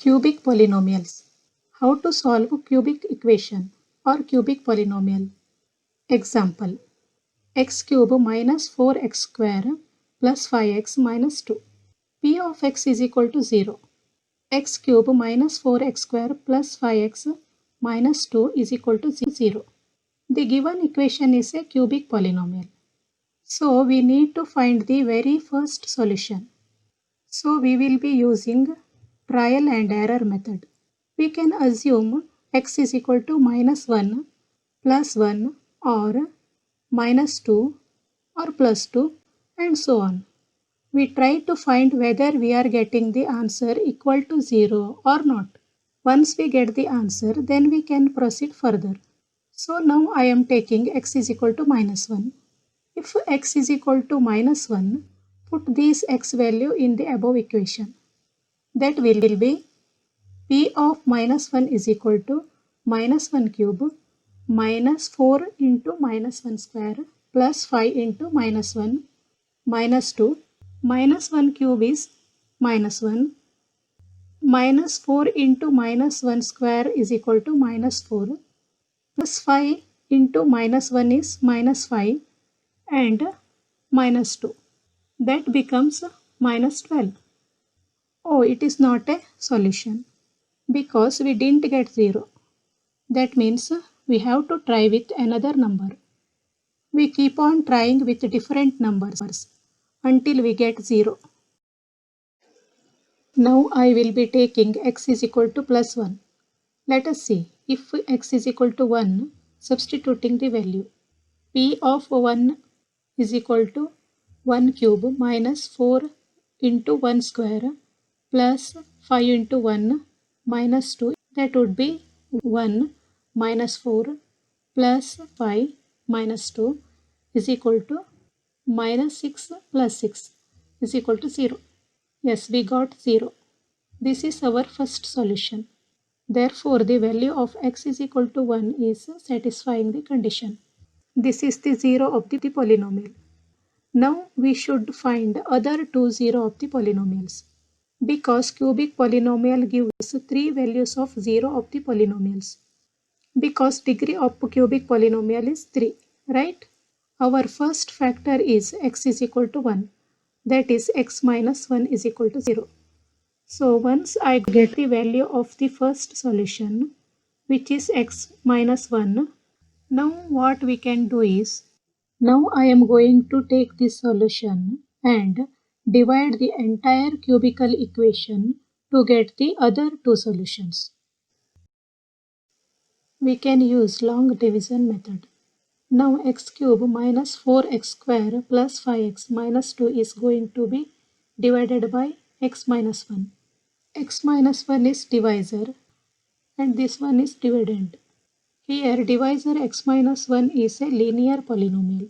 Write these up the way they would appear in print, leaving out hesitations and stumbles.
Cubic polynomials. How to solve cubic equation or cubic polynomial. Example. X cube minus 4x square plus 5x minus 2. P of x is equal to 0. X cube minus 4x square plus 5x minus 2 is equal to 0. The given equation is a cubic polynomial. So we need to find the very first solution. So we will be using trial and error method. We can assume x is equal to minus 1, plus 1 or minus 2 or plus 2 and so on. We try to find whether we are getting the answer equal to 0 or not. Once we get the answer, then we can proceed further. So now I am taking x is equal to minus 1. If x is equal to minus 1, put this x value in the above equation. That will be P of minus 1 is equal to minus 1 cube minus 4 into minus 1 square plus 5 into minus 1 minus 2. Minus 1 cube is minus 1. Minus 4 into minus 1 square is equal to minus 4. Plus 5 into minus 1 is minus 5 and minus 2. That becomes minus 12. Oh, it is not a solution because we didn't get 0. That means we have to try with another number. We keep on trying with different numbers until we get 0. Now I will be taking x is equal to plus 1. Let us see if x is equal to 1, substituting the value. P of 1 is equal to 1 cube minus 4 into 1 square plus 5 into 1 minus 2. That would be 1 minus 4 plus 5 minus 2 is equal to minus 6 plus 6 is equal to 0. Yes, we got 0. This is our first solution. Therefore, the value of x is equal to 1 is satisfying the condition. This is the 0 of the polynomial. Now we should find other two 0 of the polynomials. Because cubic polynomial gives 3 values of 0 of the polynomials. Because degree of cubic polynomial is 3, right? Our first factor is x is equal to 1. That is x minus 1 is equal to 0. So once I get the value of the first solution, which is x minus 1, now what we can do is, now I am going to take this solution and divide the entire cubical equation to get the other two solutions. We can use long division method. Now x cube minus 4x square plus 5x minus 2 is going to be divided by x minus 1. X minus 1 is divisor and this one is dividend. Here divisor x minus 1 is a linear polynomial.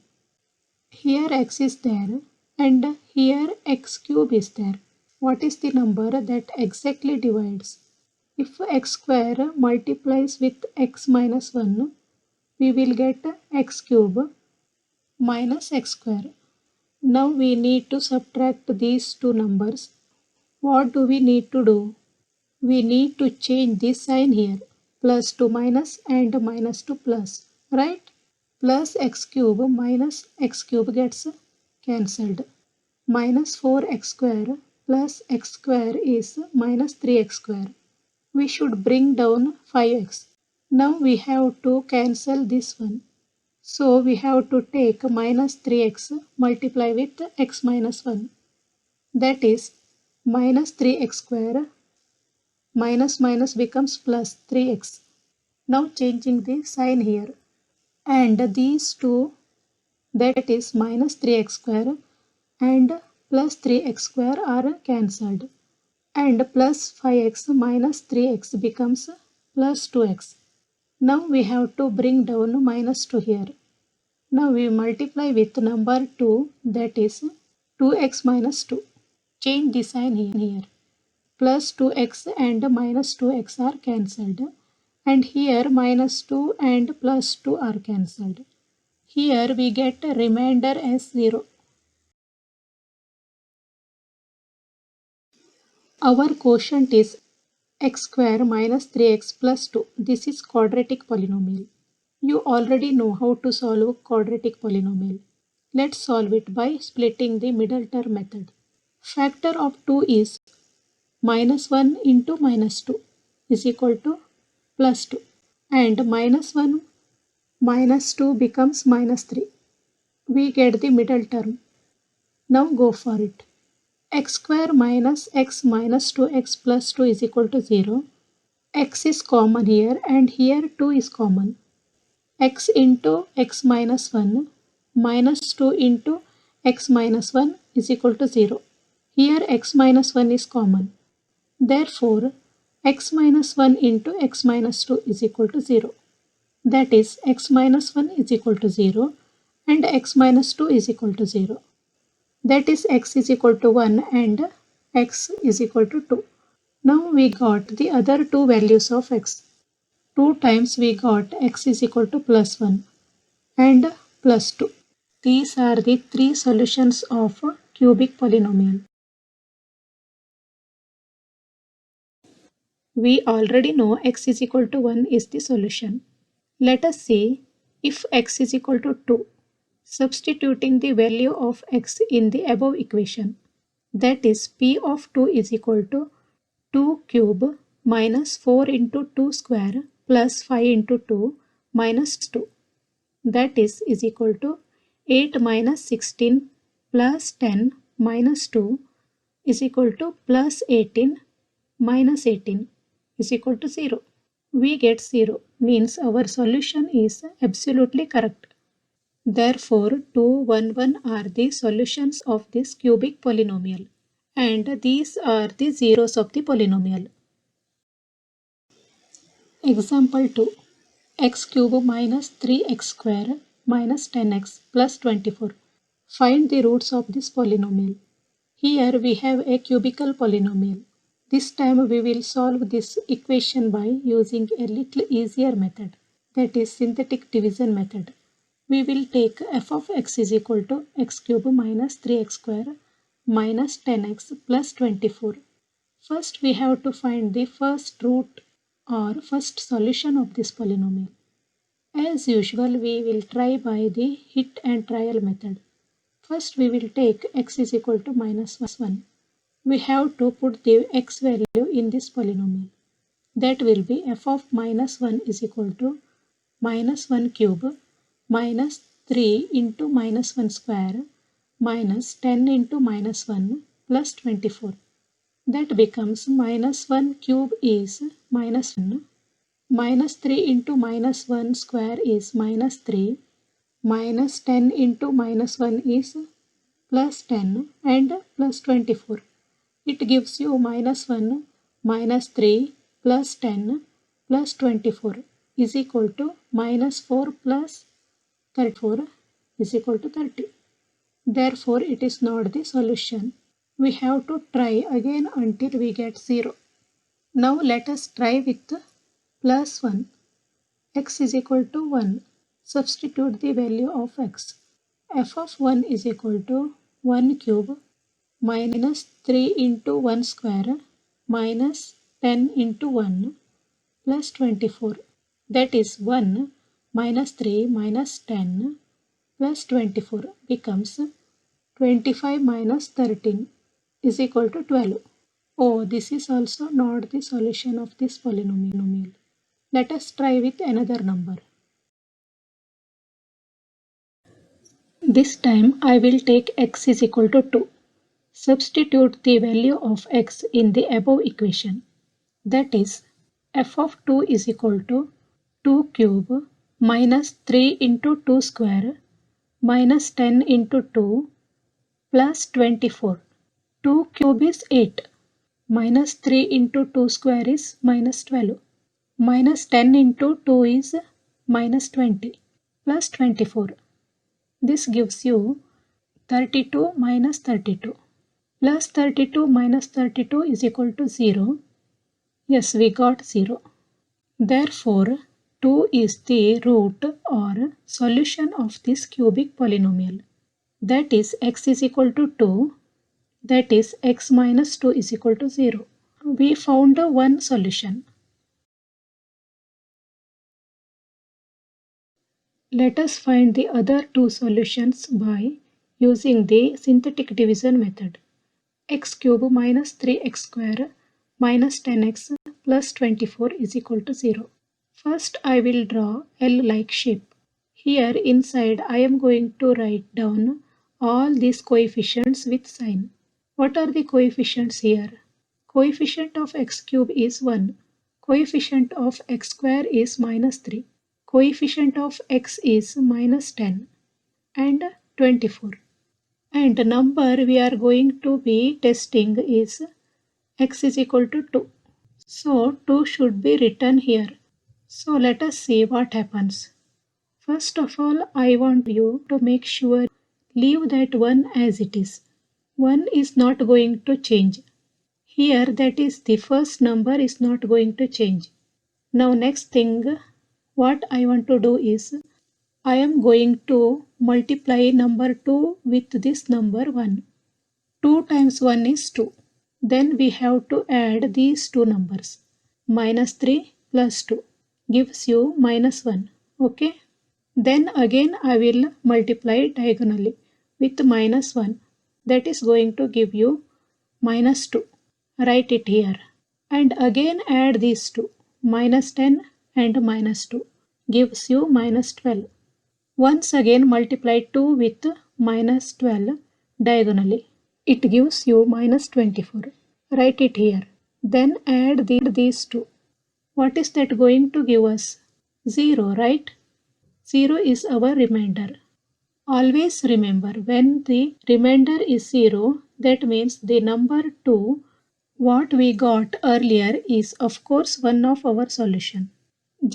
Here x is there and here x cube is there. What is the number that exactly divides? If x square multiplies with x minus 1, we will get x cube minus x square. Now we need to subtract these two numbers. What do we need to do? We need to change this sign here. Plus to minus and minus to plus, right? Plus x cube minus x cube gets cancelled. Minus 4x square plus x square is minus 3x square. We should bring down 5x. Now we have to cancel this one. So we have to take minus 3x multiply with x minus 1. That is minus 3x square minus minus becomes plus 3x. Now changing the sign here. And these two, that is minus 3x square and plus 3x square are cancelled. And plus 5x minus 3x becomes plus 2x. Now we have to bring down minus 2 here. Now we multiply with number 2, that is 2x minus 2. Change the sign here. Plus 2x and minus 2x are cancelled. And here minus 2 and plus 2 are cancelled. Here we get a remainder as 0. Our quotient is x square minus 3x plus 2. This is quadratic polynomial. You already know how to solve quadratic polynomial. Let's solve it by splitting the middle term method. Factor of 2 is minus 1 into minus 2 is equal to plus 2. And minus 1 minus 2 becomes minus 3. We get the middle term. Now go for it. X square minus x minus 2x plus 2 is equal to 0. X is common here and here 2 is common. X into x minus 1 minus 2 into x minus 1 is equal to 0. Here x minus 1 is common. Therefore, x minus 1 into x minus 2 is equal to 0. That is, x minus 1 is equal to 0 and x minus 2 is equal to 0. That is, x is equal to 1 and x is equal to 2. Now we got the other two values of x. 2 times we got x is equal to plus 1 and plus 2. These are the three solutions of a cubic polynomial. We already know x is equal to 1 is the solution. Let us see if x is equal to 2, substituting the value of x in the above equation. That is, p of 2 is equal to 2 cube minus 4 into 2 square plus 5 into 2 minus 2. That is equal to 8 minus 16 plus 10 minus 2 is equal to plus 18 minus 18 is equal to 0. We get 0, means our solution is absolutely correct. Therefore, 2, 1, 1 are the solutions of this cubic polynomial, and these are the zeros of the polynomial. Example 2. X cube minus 3x square minus 10x plus 24. Find the roots of this polynomial. Here we have a cubical polynomial. This time we will solve this equation by using a little easier method, that is synthetic division method. We will take f of x is equal to x cube minus 3x square minus 10x plus 24. First we have to find the first root or first solution of this polynomial. As usual, we will try by the hit and trial method. First we will take x is equal to minus 1. We have to put the x value in this polynomial. That will be f of minus 1 is equal to minus 1 cube minus 3 into minus 1 square minus 10 into minus 1 plus 24. That becomes minus 1 cube is minus 1, minus 3 into minus 1 square is minus 3, minus 10 into minus 1 is plus 10 and plus 24. It gives you minus 1 minus 3 plus 10 plus 24 is equal to minus 4 plus 34 is equal to 30. Therefore, it is not the solution. We have to try again until we get 0. Now let us try with plus 1. X is equal to 1. Substitute the value of x. F of 1 is equal to 1 cube minus 3 into 1 square minus 10 into 1 plus 24. That is 1 minus 3 minus 10 plus 24 becomes 25 minus 13 is equal to 12. Oh, this is also not the solution of this polynomial. Let us try with another number. This time I will take x is equal to 2. Substitute the value of x in the above equation. That is, f of 2 is equal to 2 cube minus 3 into 2 square minus 10 into 2 plus 24. 2 cube is 8. Minus 3 into 2 square is minus 12. Minus 10 into 2 is minus 20 plus 24. This gives you 32 minus 32. Plus 32 minus 32 is equal to 0. Yes, we got 0. Therefore, 2 is the root or solution of this cubic polynomial. That is x is equal to 2. That is x minus 2 is equal to 0. We found one solution. Let us find the other two solutions by using the synthetic division method. X cube minus 3x square minus 10x plus 24 is equal to 0. First I will draw L-like shape. Here inside I am going to write down all these coefficients with sign. What are the coefficients here? Coefficient of x cube is 1. Coefficient of x square is minus 3. Coefficient of x is minus 10 and 24. And the number we are going to be testing is x is equal to 2. So 2 should be written here. So let us see what happens. First of all, I want you to make sure leave that 1 as it is. 1 is not going to change. Here that is the first number is not going to change. Now next thing what I want to do is I am going to multiply number 2 with this number 1. 2 times 1 is 2. Then we have to add these two numbers. Minus 3 plus 2 gives you minus 1. Okay. Then again I will multiply diagonally with minus 1. That is going to give you minus 2. Write it here. And again add these two. Minus 10 and minus 2 gives you minus 12. Once again multiply 2 with minus 12 diagonally. It gives you minus 24. Write it here. Then add these two. What is that going to give us? 0, right? 0 is our remainder. Always remember when the remainder is 0, that means the number 2 what we got earlier is of course one of our solution.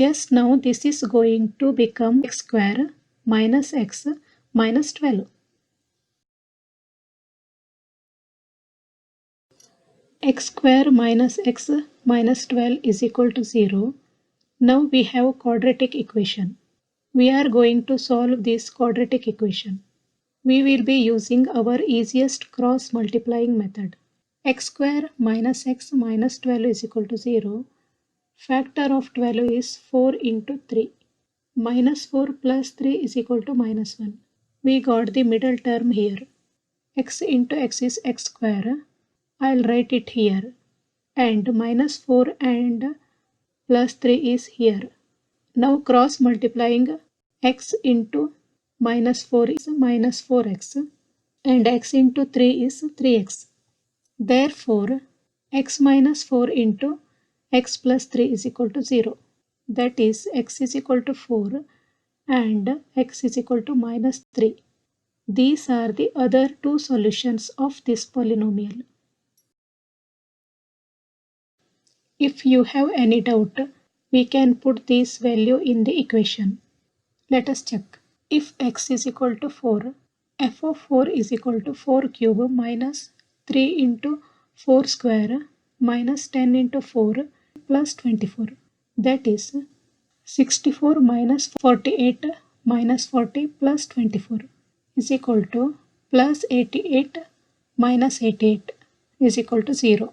Just now this is going to become x square minus x minus 12. X square minus x minus 12 is equal to 0. Now we have quadratic equation. We are going to solve this quadratic equation. We will be using our easiest cross multiplying method. X square minus x minus 12 is equal to 0. Factor of 12 is 4 into 3. Minus 4 plus 3 is equal to minus 1. We got the middle term here. X into x is x square. I'll write it here. And minus 4 and plus 3 is here. Now cross multiplying x into minus 4 is minus 4x and x into 3 is 3x. Therefore, x minus 4 into x plus 3 is equal to 0. That is x is equal to 4 and x is equal to minus 3. These are the other two solutions of this polynomial. If you have any doubt, we can put this value in the equation. Let us check. If x is equal to 4, f of 4 is equal to 4 cube minus 3 into 4 square minus 10 into 4 plus 24. That is 64 minus 48 minus 40 plus 24 is equal to plus 88 minus 88 is equal to 0.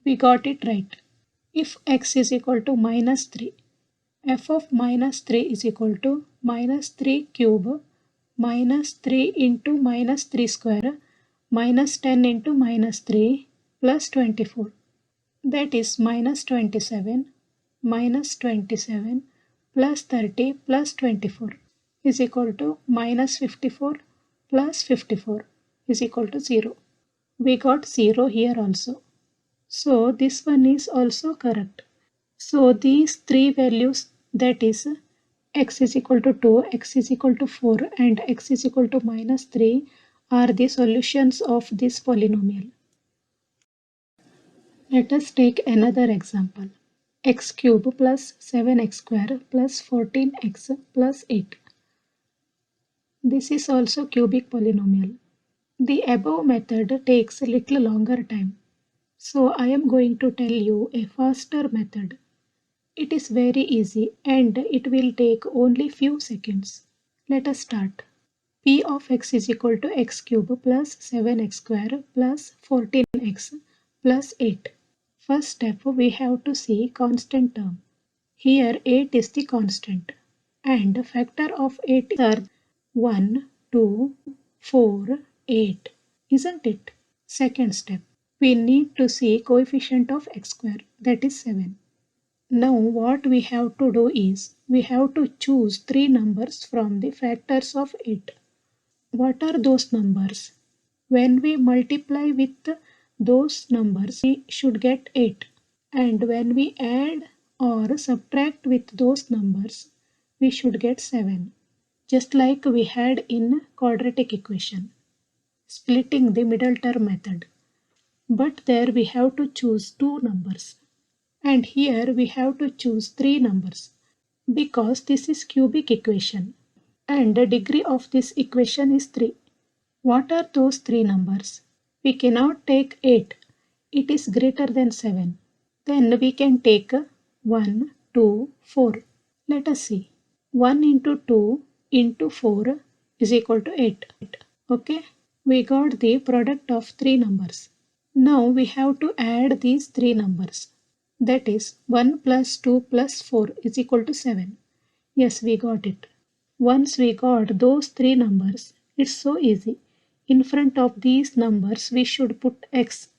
We got it right. If x is equal to minus 3, f of minus 3 is equal to minus 3 cube minus 3 into minus 3 square minus 10 into minus 3 plus 24. That is minus 27 plus 30 plus 24 is equal to minus 54 plus 54 is equal to 0. We got 0 here also. So this one is also correct. So these three values, that is x is equal to 2, x is equal to 4 and x is equal to minus 3 are the solutions of this polynomial. Let us take another example. X cube plus 7x square plus 14x plus 8. This is also cubic polynomial. The above method takes a little longer time. So I am going to tell you a faster method. It is very easy and it will take only few seconds. Let us start. P of x is equal to x cube plus 7x square plus 14x plus 8. First step, we have to see constant term. Here 8 is the constant and factor of 8 are 1, 2, 4, 8, isn't it? Second step, we need to see coefficient of x square, that is 7. Now what we have to do is, we have to choose 3 numbers from the factors of 8. What are those numbers? When we multiply with those numbers, we should get 8. And when we add or subtract with those numbers, we should get 7. Just like we had in quadratic equation, splitting the middle term method. But there we have to choose 2 numbers. And here we have to choose 3 numbers because this is cubic equation and the degree of this equation is 3. What are those 3 numbers? We cannot take 8. It is greater than 7. Then we can take 1, 2, 4. Let us see. 1 into 2 into 4 is equal to 8. Okay? We got the product of 3 numbers. Now we have to add these 3 numbers. That is 1 plus 2 plus 4 is equal to 7. Yes, we got it. Once we got those 3 numbers, it's so easy. In front of these numbers, we should put x.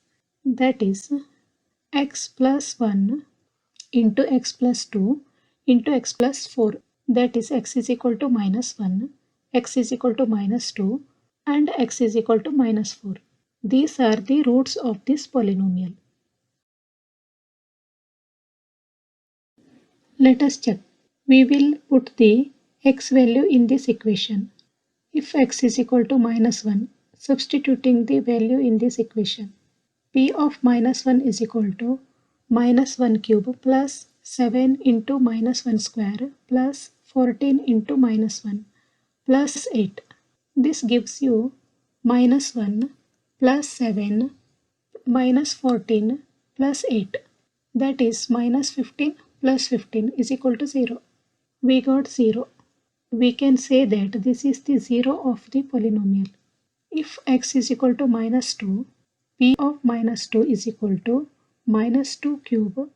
That is x plus 1 into x plus 2 into x plus 4. That is x is equal to minus 1, x is equal to minus 2 and x is equal to minus 4. These are the roots of this polynomial. Let us check. We will put the x value in this equation. If x is equal to minus 1, substituting the value in this equation, p of minus 1 is equal to minus 1 cube plus 7 into minus 1 square plus 14 into minus 1 plus 8. This gives you minus 1 plus 7 minus 14 plus 8. That is minus 15 plus 15 is equal to 0. We got 0. We can say that this is the 0 of the polynomial. If x is equal to minus 2, p of minus 2 is equal to minus 2 cube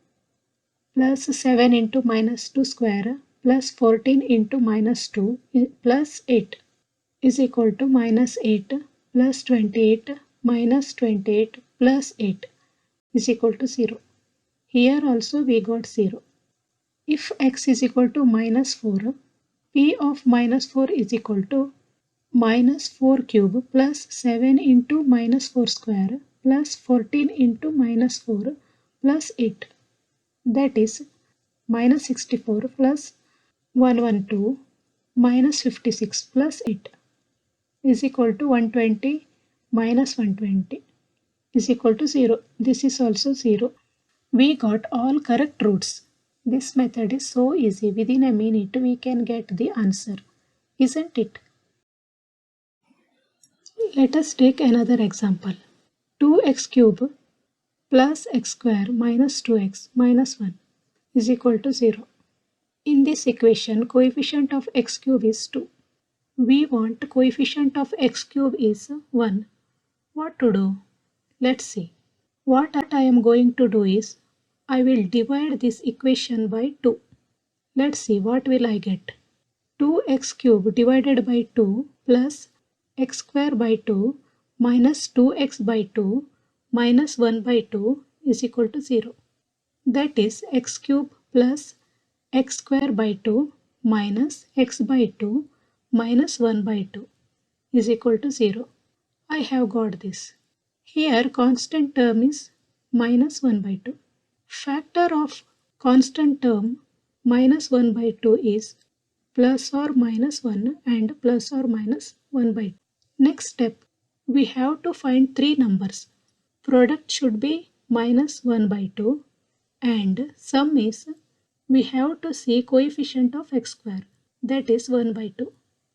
plus 7 into minus 2 square plus 14 into minus 2 plus 8 is equal to minus 8 plus 28 minus 28 plus 8 is equal to 0. Here also we got 0. If x is equal to minus 4, p of minus 4 is equal to minus 4 cube plus 7 into minus 4 square plus 14 into minus 4 plus 8. That is minus 64 plus 112 minus 56 plus 8 is equal to 120 minus 120 is equal to 0. This is also 0. We got all correct roots. This method is so easy. Within a minute we can get the answer. Isn't it? Let us take another example. 2x cube plus x square minus 2x minus 1 is equal to 0. In this equation, coefficient of x cube is 2. We want coefficient of x cube is 1. What to do? Let's see. What I am going to do is, I will divide this equation by 2. Let's see what will I get. 2x cube divided by 2 plus x square by 2 minus 2x by 2 minus 1 by 2 is equal to 0. That is x cube plus x square by 2 minus x by 2 minus 1 by 2 is equal to 0. I have got this. Here constant term is minus 1 by 2. Factor of constant term minus 1 by 2 is plus or minus 1 and plus or minus 1 by 2. Next step, we have to find 3 numbers. Product should be minus 1 by 2 and sum is, we have to see coefficient of x square, that is 1 by 2.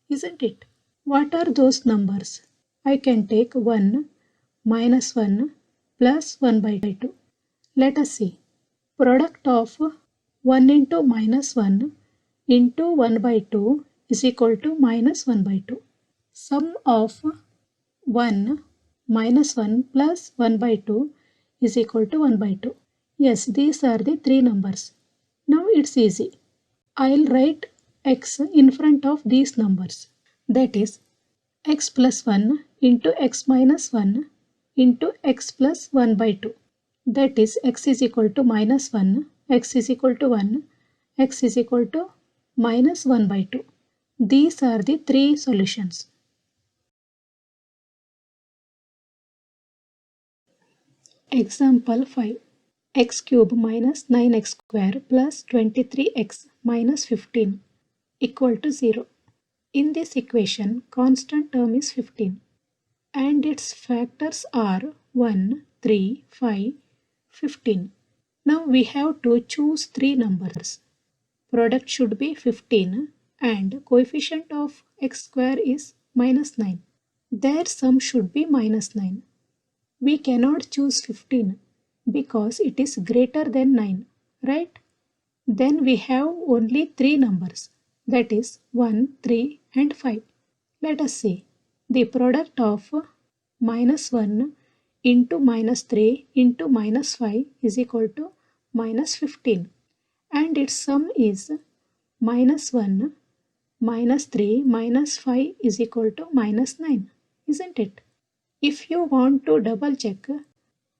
Isn't it? What are those numbers? I can take 1 minus 1 plus 1 by 2. Let us see. Product of 1 into minus 1 into 1 by 2 is equal to minus 1 by 2. Sum of 1 minus 1 plus 1 by 2 is equal to 1 by 2. Yes, these are the three numbers. Now it's easy. I'll write x in front of these numbers. That is x plus 1 into x minus 1 into x plus 1 by 2. That is x is equal to minus 1, x is equal to 1, x is equal to minus 1 by 2. These are the three solutions. Example 5. X cube minus 9x square plus 23x minus 15 equal to 0. In this equation, constant term is 15 and its factors are 1, 3, 5, 15. Now we have to choose three numbers. Product should be 15 and coefficient of x square is minus 9. Their sum should be minus 9. We cannot choose 15 because it is greater than 9, right? Then we have only three numbers, that is 1, 3 and 5. Let us see. The product of minus 1 into minus 3 into minus 5 is equal to minus 15 and its sum is minus 1 minus 3 minus 5 is equal to minus 9, isn't it? If you want to double check,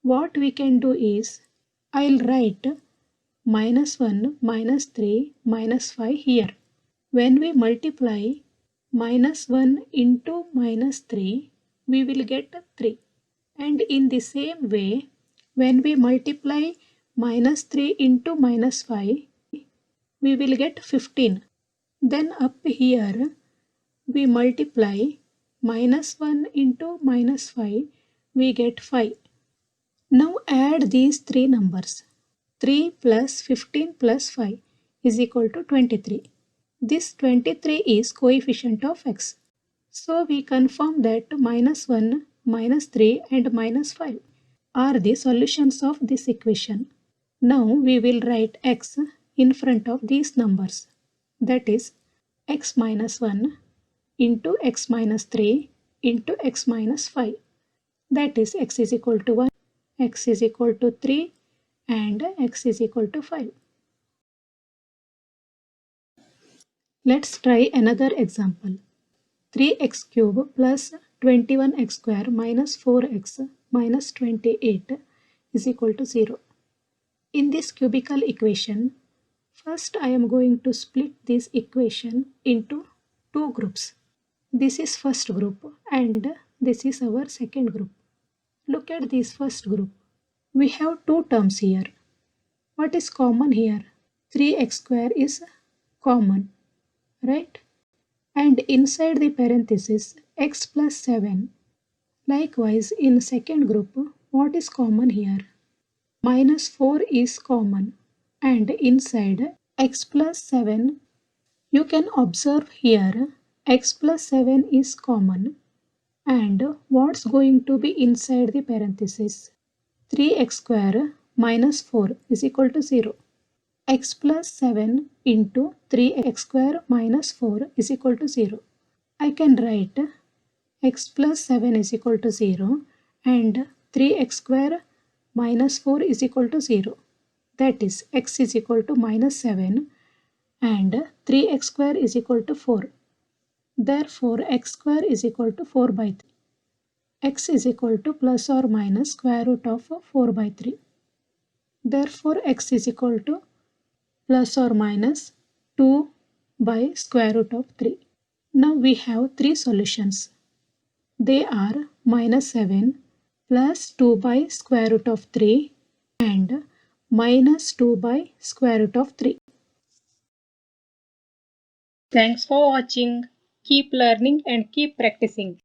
what we can do is, I'll write minus 1 minus 3 minus 5 here. When we multiply minus 1 into minus 3, we will get 3. And in the same way, when we multiply minus 3 into minus 5, we will get 15. Then up here, we multiply minus 1 into minus 5, we get 5. Now add these three numbers. 3 plus 15 plus 5 is equal to 23. This 23 is coefficient of x. So we confirm that minus 1, minus 3 and minus 5 are the solutions of this equation. Now we will write x in front of these numbers. That is x minus 1 into x minus 3 into x minus 5. That is x is equal to 1, x is equal to 3 and x is equal to 5. Let's try another example. 3x cube plus 21x square minus 4x minus 28 is equal to 0. In this cubical equation, first I am going to split this equation into two groups. This is first group and this is our second group. Look at this first group. We have two terms here. What is common here? 3x square is common, right? And inside the parenthesis x plus 7. Likewise, in second group, what is common here? Minus 4 is common and inside x plus 7, you can observe here x plus 7 is common and what's going to be inside the parenthesis? 3x square minus 4 is equal to 0. X plus 7 into 3x square minus 4 is equal to 0. I can write x plus 7 is equal to 0 and 3x square minus 4 is equal to 0. That is x is equal to minus 7 and 3x square is equal to 4. Therefore, x square is equal to 4 by 3. X is equal to plus or minus square root of 4 by 3. Therefore, x is equal to plus or minus 2 by square root of 3. Now we have three solutions. They are minus 7 plus 2 by square root of 3 and minus 2 by square root of 3. Thanks for watching. Keep learning and keep practicing.